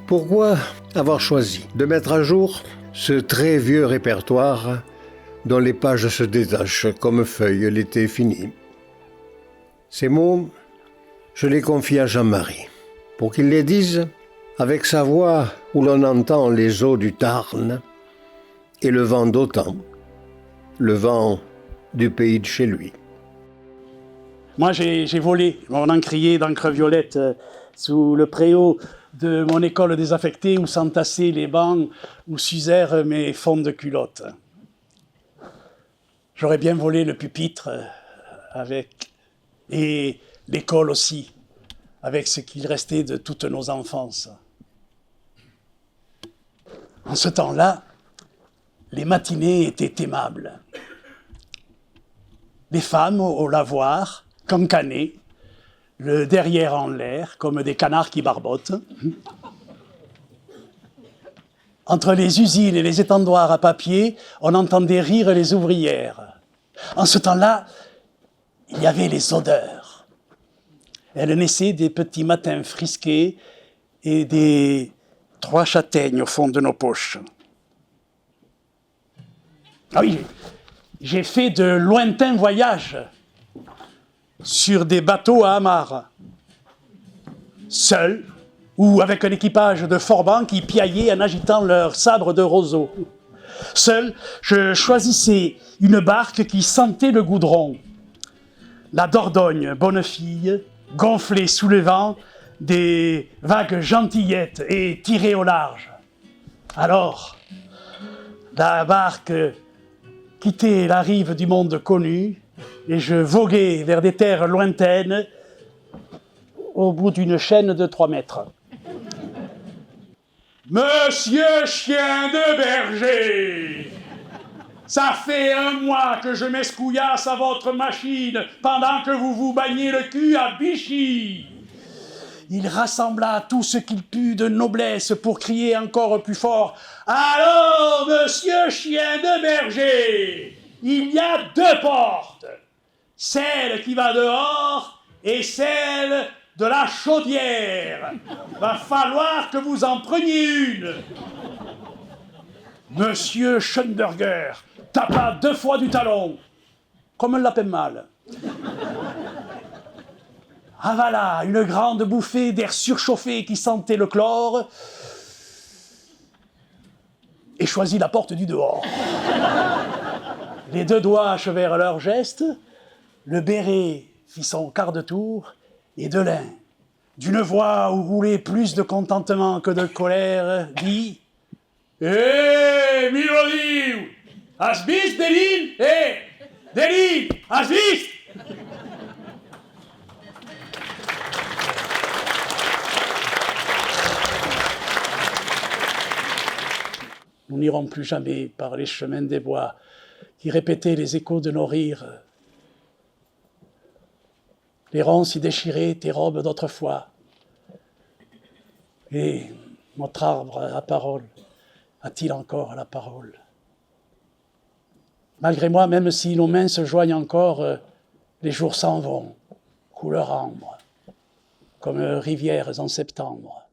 Pourquoi avoir choisi de mettre à jour ce très vieux répertoire dont les pages se détachent comme feuilles l'été fini? Ces mots, je les confie à Jean-Marie, pour qu'il les dise avec sa voix où l'on entend les eaux du Tarn et le vent d'Autan, le vent du pays de chez lui. Moi, j'ai volé mon encrier d'encre violette sous le préau de mon école désaffectée où s'entassaient les bancs, où s'usèrent mes fonds de culotte. J'aurais bien volé le pupitre avec, et l'école aussi, avec ce qu'il restait de toutes nos enfances. En ce temps-là, les matinées étaient aimables. Les femmes au lavoir, cancanées, le derrière en l'air, comme des canards qui barbotent. Entre les usines et les étendoirs à papier, on entendait rire les ouvrières. En ce temps-là, il y avait les odeurs. Elles naissaient des petits matins frisqués et des 3 châtaignes au fond de nos poches. Ah oui, j'ai fait de lointains voyages sur des bateaux à amarres, seul ou avec un équipage de forbans qui piaillaient en agitant leurs sabres de roseau. Seul, je choisissais une barque qui sentait le goudron. La Dordogne, bonne fille, gonflée sous le vent, des vagues gentillettes et tirée au large. Alors, la barque quittait la rive du monde connu et je voguais vers des terres lointaines au bout d'une chaîne de 3 mètres. Monsieur chien de berger, ça fait 1 mois que je m'escouillasse à votre machine pendant que vous vous bagniez le cul à Vichy. Il rassembla tout ce qu'il put de noblesse pour crier encore plus fort « Alors, monsieur chien de berger, il y a 2 portes, celle qui va dehors et celle de la chaudière. Va falloir que vous en preniez une. » Monsieur Schoenberger tapa 2 fois du talon, comme un lapin mâle. Avala une grande bouffée d'air surchauffé qui sentait le chlore et choisit la porte du dehors. Les 2 doigts achevèrent leur geste, le béret fit son quart de tour et Delin, d'une voix où roulait plus de contentement que de colère, dit « Hé, Milodi, has vist Delin? Hé, Delin, has vist ?» Nous n'irons plus jamais par les chemins des bois qui répétaient les échos de nos rires. Les ronces y déchiraient tes robes d'autrefois. Et notre arbre à parole a-t-il encore la parole? Malgré moi, même si nos mains se joignent encore, les jours s'en vont, couleur ambre, comme rivières en septembre.